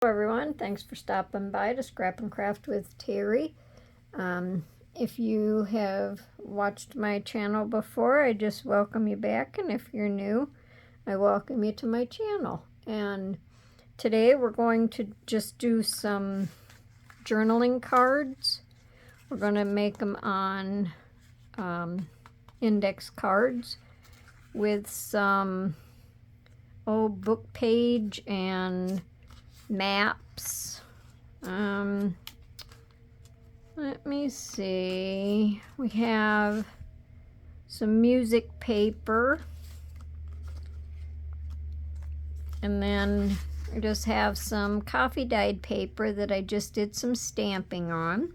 Hello everyone, thanks for stopping by to Scrap and Craft with Terry. If you have watched my channel before, I just welcome you back, and if you're new, I welcome you to my channel. And today we're going to just do some journaling cards. We're going to make them on index cards with some book page and maps. Let me see. We have some music paper, and then I just have some coffee dyed paper that I just did some stamping on.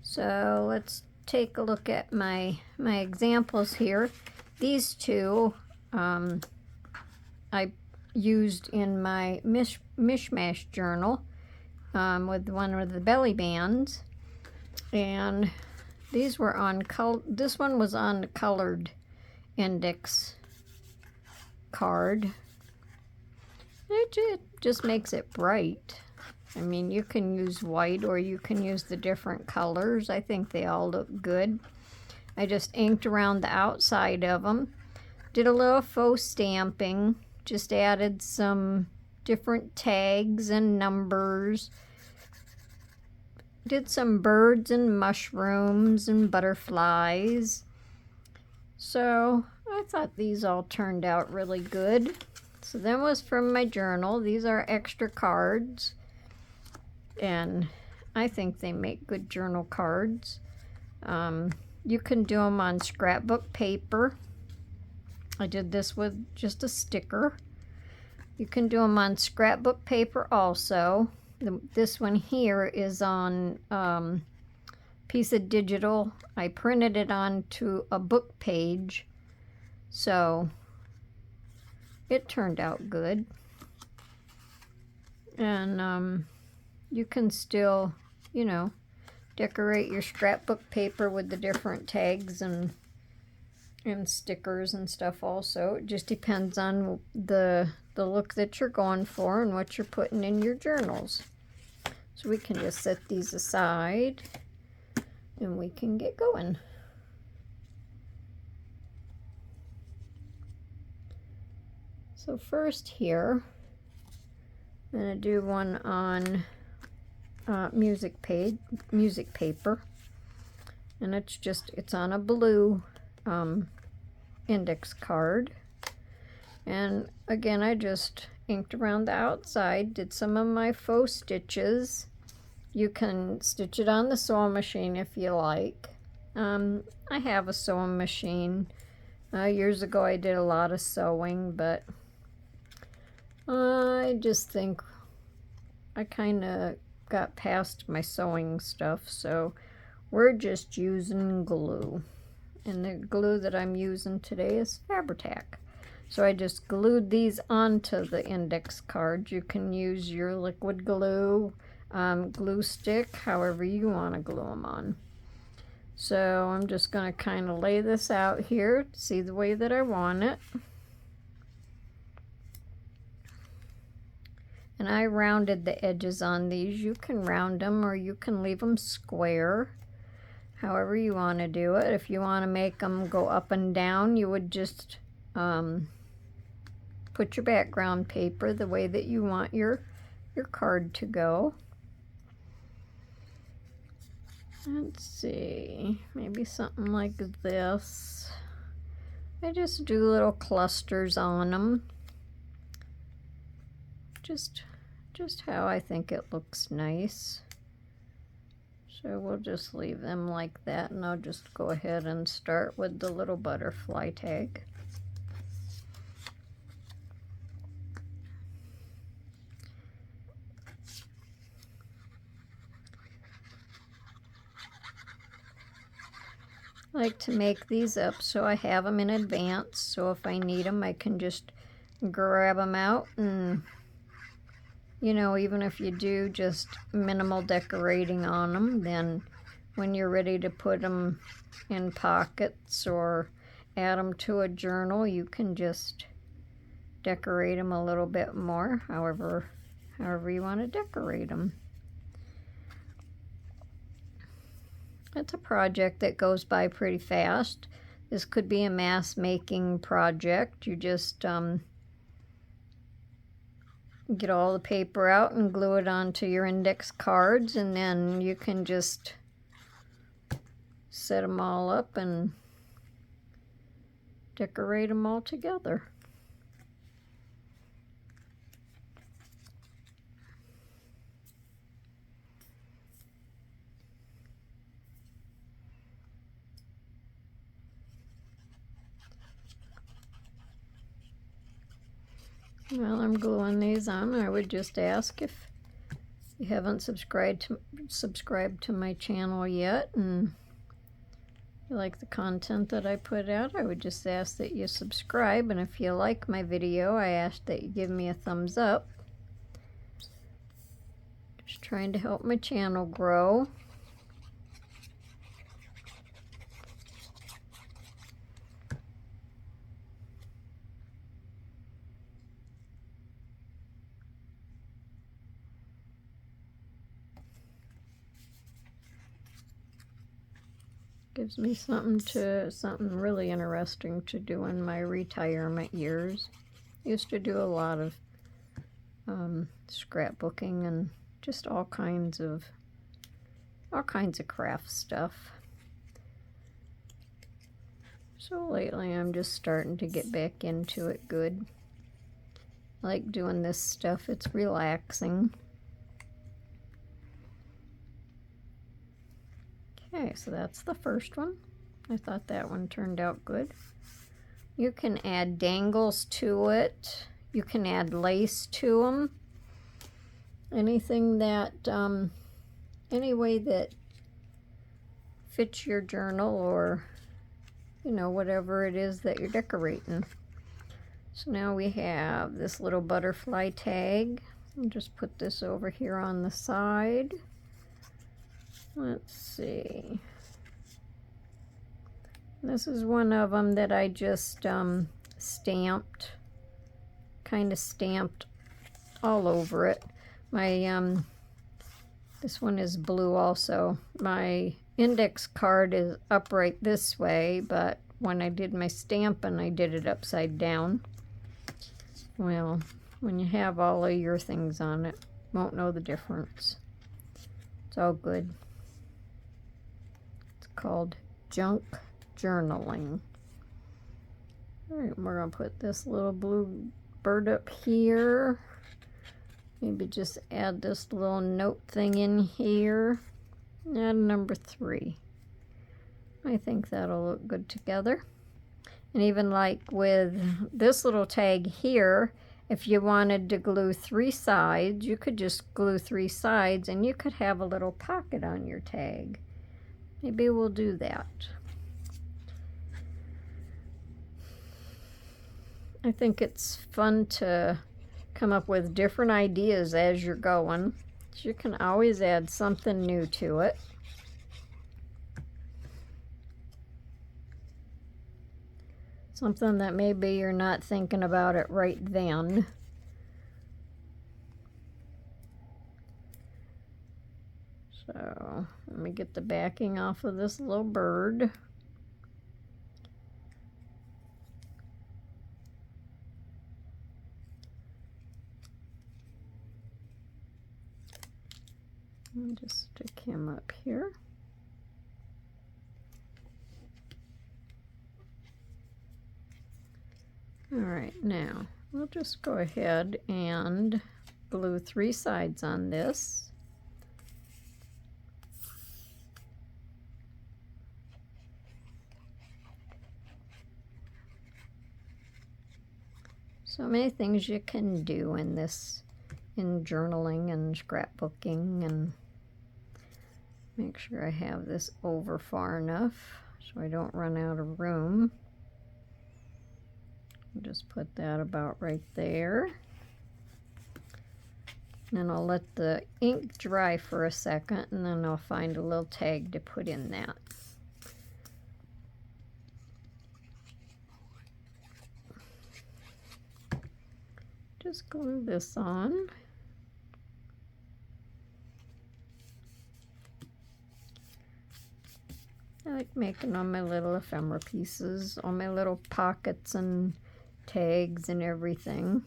So let's take a look at my examples here. These two I used in my mishmash journal with one of the belly bands, and these were on this one was on the colored index card. It just makes it bright. I mean, you can use white or you can use the different colors. I think they all look good. I just inked around the outside of them, did a little faux stamping, just added some different tags and numbers, did some birds and mushrooms and butterflies. So I thought these all turned out really good. So that was from my journal. These are extra cards, and I think they make good journal cards. You can do them on scrapbook paper. I did this with just a sticker. You can do them on scrapbook paper also. This one here is on piece of digital. I printed it onto a book page, so it turned out good. And you can still, decorate your scrapbook paper with the different tags and stickers and stuff also. It just depends on the look that you're going for and what you're putting in your journals. So we can just set these aside and we can get going. So first here, I'm going to do one on music paper, and it's on a blue index card. And again, I just inked around the outside, did some of my faux stitches. You can stitch it on the sewing machine if you like. I have a sewing machine. Years ago I did a lot of sewing, but I just think I kind of got past my sewing stuff, so we're just using glue. And the glue that I'm using today is Fabri-Tac. So I just glued these onto the index cards. You can use your liquid glue, glue stick, however you want to glue them on. So I'm just going to kind of lay this out here to see the way that I want it. And I rounded the edges on these. You can round them or you can leave them square, however you want to do it. If you want to make them go up and down, you would just put your background paper the way that you want your card to go. Let's see, maybe something like this. I just do little clusters on them. Just how I think it looks nice. So we'll just leave them like that, and I'll just go ahead and start with the little butterfly tag. I like to make these up so I have them in advance, so if I need them I can just grab them out, and even if you do just minimal decorating on them, then when you're ready to put them in pockets or add them to a journal, you can just decorate them a little bit more, however however you want to decorate them. It's a project that goes by pretty fast. This could be a mass making project. You just get all the paper out and glue it onto your index cards, and then you can just set them all up and decorate them all together. While I'm gluing these on, I would just ask if you haven't subscribed to my channel yet and you like the content that I put out, I would just ask that you subscribe, and if you like my video, I ask that you give me a thumbs up. Just trying to help my channel grow. Gives me something really interesting to do in my retirement years. Used to do a lot of scrapbooking and just all kinds of craft stuff. So lately I'm just starting to get back into it good. I like doing this stuff. It's relaxing. Okay, so that's the first one. I thought that one turned out good. You can add dangles to it. You can add lace to them. Anything that, any way that fits your journal, or, you know, whatever it is that you're decorating. So now we have this little butterfly tag. I'll just put this over here on the side. Let's see. This is one of them that I just stamped, kind of stamped all over it. My this one is blue also. My index card is upright this way, but when I did my stamping, I did it upside down. Well, when you have all of your things on it, won't know the difference. It's all good. Called junk journaling. All right, we're gonna put this little blue bird up here. Maybe just add this little note thing in here. Add number 3. I think that'll look good together. And even like with this little tag here, if you wanted to glue 3 sides, you could just glue 3 sides and you could have a little pocket on your tag. Maybe we'll do that. I think it's fun to come up with different ideas as you're going. So you can always add something new to it. Something that maybe you're not thinking about it right then. So let me get the backing off of this little bird. And just stick him up here. All right, now we'll just go ahead and glue 3 sides on this. So many things you can do in this, in journaling and scrapbooking, and make sure I have this over far enough so I don't run out of room. I'll just put that about right there. Then I'll let the ink dry for a second, and then I'll find a little tag to put in that. Just glue this on. I like making all my little ephemera pieces, all my little pockets and tags and everything.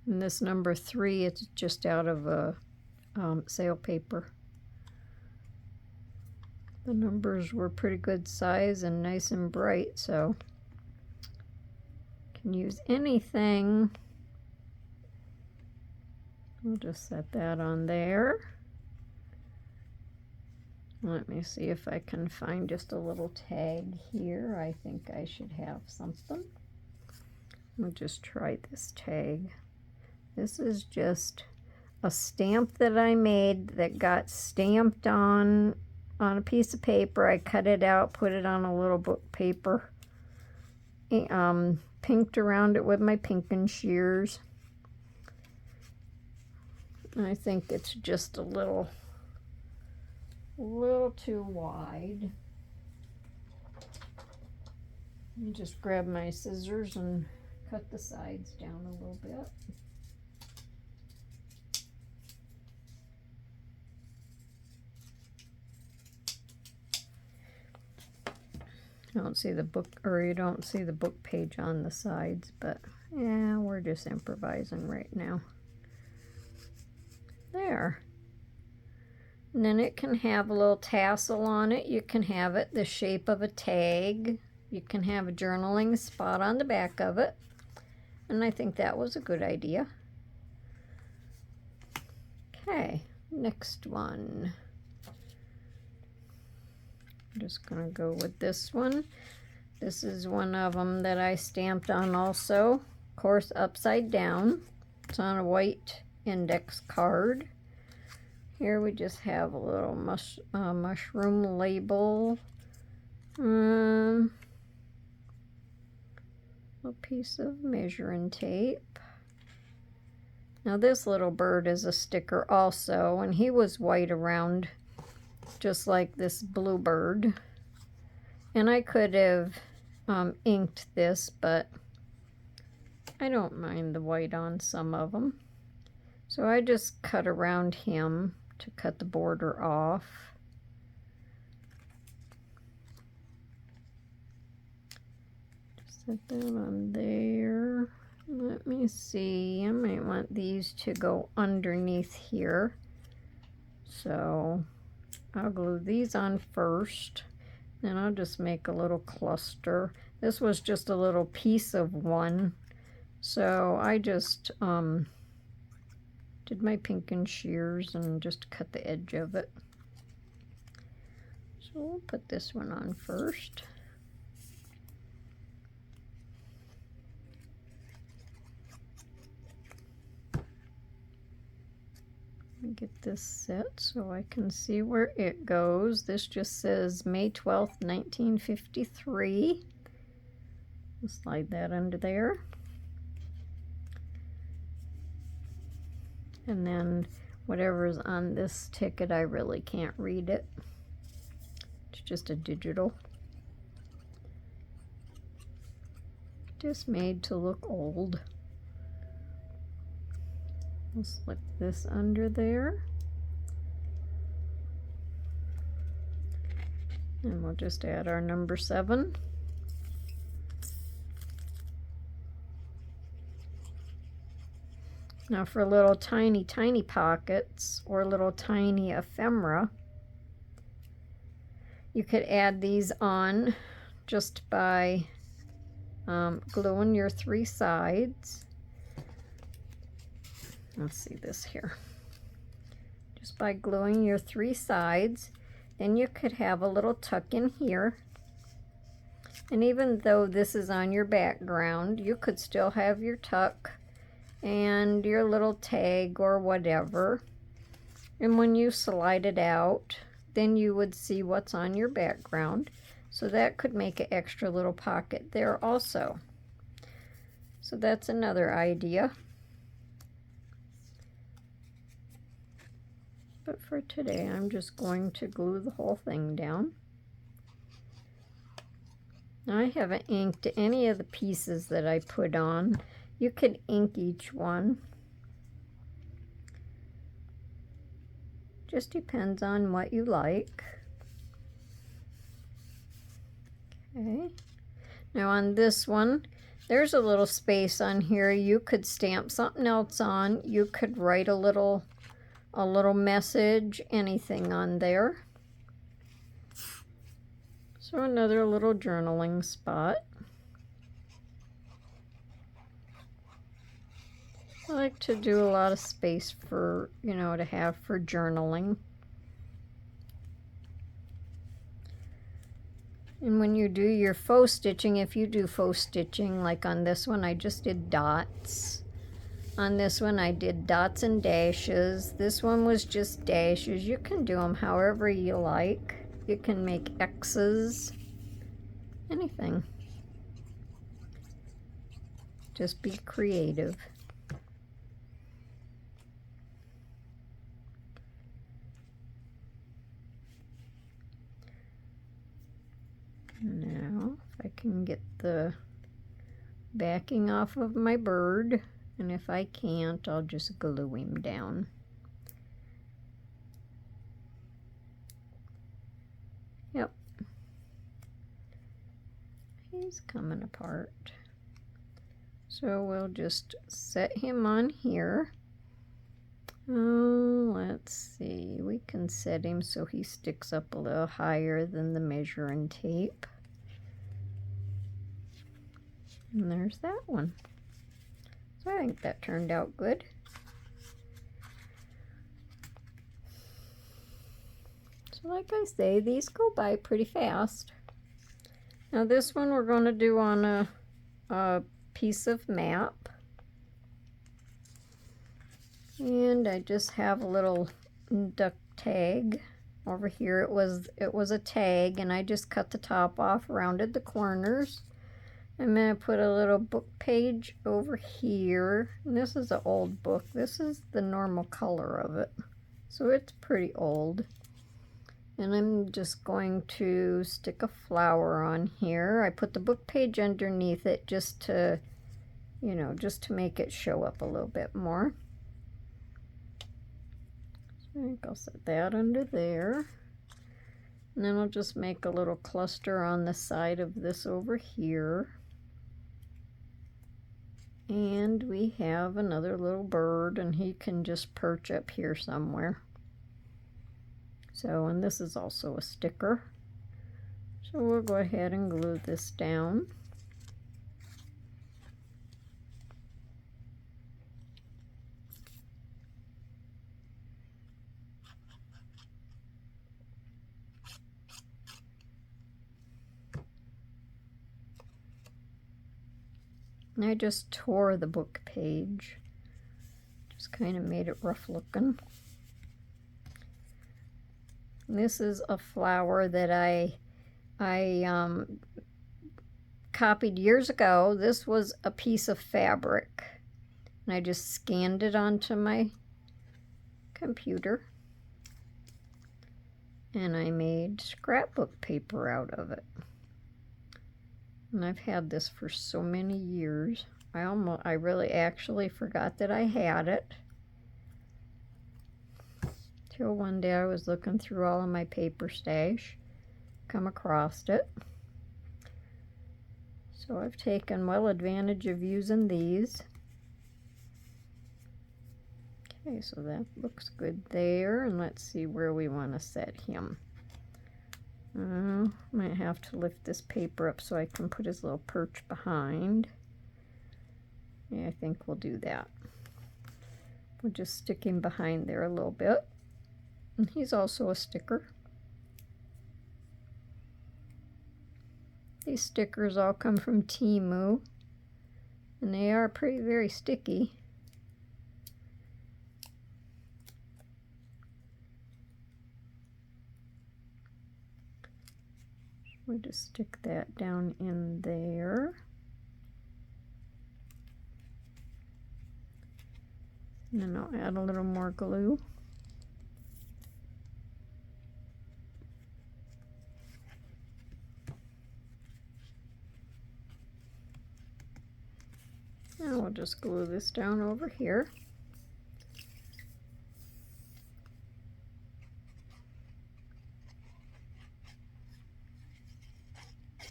And this number 3, it's just out of a sale paper. The numbers were pretty good size and nice and bright, so can use anything. We'll just set that on there. Let me see if I can find just a little tag here. I think I should have something. We'll just try this tag. This is just a stamp that I made that got stamped on a piece of paper. I cut it out, put it on a little book paper, pinked around it with my pinking shears. I think it's just a little too wide. Let me just grab my scissors and cut the sides down a little bit. I don't see the book, or you don't see the book page on the sides, but yeah, we're just improvising right now. There. And then it can have a little tassel on it. You can have it the shape of a tag. You can have a journaling spot on the back of it. And I think that was a good idea. Okay, next one. I'm just going to go with this one. This is one of them that I stamped on also. Of course, upside down. It's on a white index card. Here we just have a little mushroom label. A piece of measuring tape. Now this little bird is a sticker also, and he was white around, just like this blue bird. And I could have inked this, but I don't mind the white on some of them. So I just cut around him to cut the border off. Just set that on there. Let me see, I might want these to go underneath here. So I'll glue these on first, then I'll just make a little cluster. This was just a little piece of one, so I just did my pinking shears and just cut the edge of it. So we'll put this one on first. Get this set so I can see where it goes. This just says May 12th, 1953. We'll slide that under there. And then whatever's on this ticket, I really can't read it. It's just a digital. Just made to look old. We'll slip this under there. And we'll just add our number 7. Now for little tiny pockets or little tiny ephemera, you could add these on just by gluing your 3 sides. Let's see this here. Just by gluing your 3 sides, then you could have a little tuck in here. And even though this is on your background, you could still have your tuck and your little tag or whatever. And when you slide it out, then you would see what's on your background. So that could make an extra little pocket there also. So that's another idea. But for today, I'm just going to glue the whole thing down. I haven't inked any of the pieces that I put on. You could ink each one. Just depends on what you like. Okay. Now on this one, there's a little space on here. You could stamp something else on. You could write a little message, anything on there. So another little journaling spot. I like to do a lot of space for, to have for journaling. And when you do your faux stitching, if you do faux stitching, like on this one, I just did dots. On this one, I did dots and dashes. This one was just dashes. You can do them however you like. You can make X's, anything. Just be creative. Now, if I can get the backing off of my bird, and if I can't, I'll just glue him down. Yep. He's coming apart. So we'll just set him on here. Oh, let's see. We can set him so he sticks up a little higher than the measuring tape. And there's that one. So I think that turned out good. So like I say, these go by pretty fast. Now this one we're going to do on a piece of map. And I just have a little duck tag over here. It was a tag, and I just cut the top off, rounded the corners. I'm going to put a little book page over here. And this is an old book. This is the normal color of it. So it's pretty old. And I'm just going to stick a flower on here. I put the book page underneath it just to, just to make it show up a little bit more. So I think I'll set that under there. And then I'll just make a little cluster on the side of this over here. And we have another little bird, and he can just perch up here somewhere. So, and this is also a sticker. So we'll go ahead and glue this down. And I just tore the book page. Just kind of made it rough looking. And this is a flower that I copied years ago. This was a piece of fabric. And I just scanned it onto my computer. And I made scrapbook paper out of it. And I've had this for so many years. I really actually forgot that I had it. Till one day I was looking through all of my paper stash, come across it. So I've taken well advantage of using these. Okay, so that looks good there. And let's see where we want to set him. Might have to lift this paper up so I can put his little perch behind. Yeah, I think we'll do that. We'll just stick him behind there a little bit. And he's also a sticker. These stickers all come from Temu, and they are very sticky. We'll just stick that down in there. And then I'll add a little more glue. we'll just glue this down over here.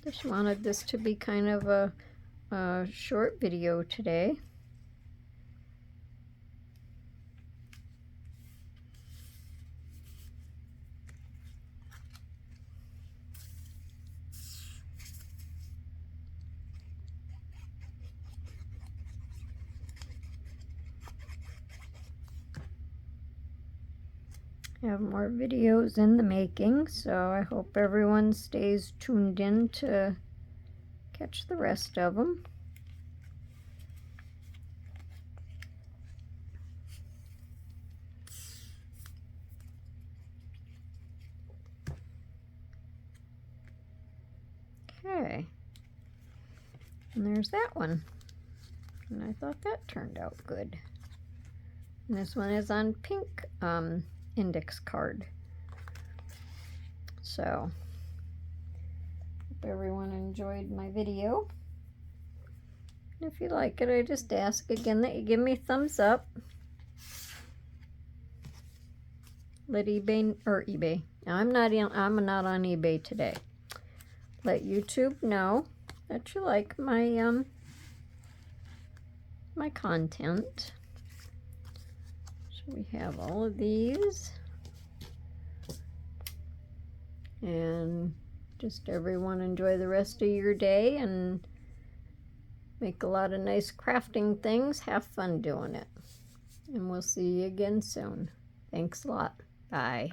Just wanted this to be kind of a short video today. Have more videos in the making, so I hope everyone stays tuned in to catch the rest of them. Okay, and there's that one, and I thought that turned out good. And this one is on pink index card. So, hope everyone enjoyed my video. If you like it, I just ask again that you give me a thumbs up. Let eBay. Now, I'm not on eBay today. Let YouTube know that you like my my content. We have all of these, and just everyone enjoy the rest of your day and make a lot of nice crafting things. Have fun doing it, and we'll see you again soon. Thanks a lot. Bye.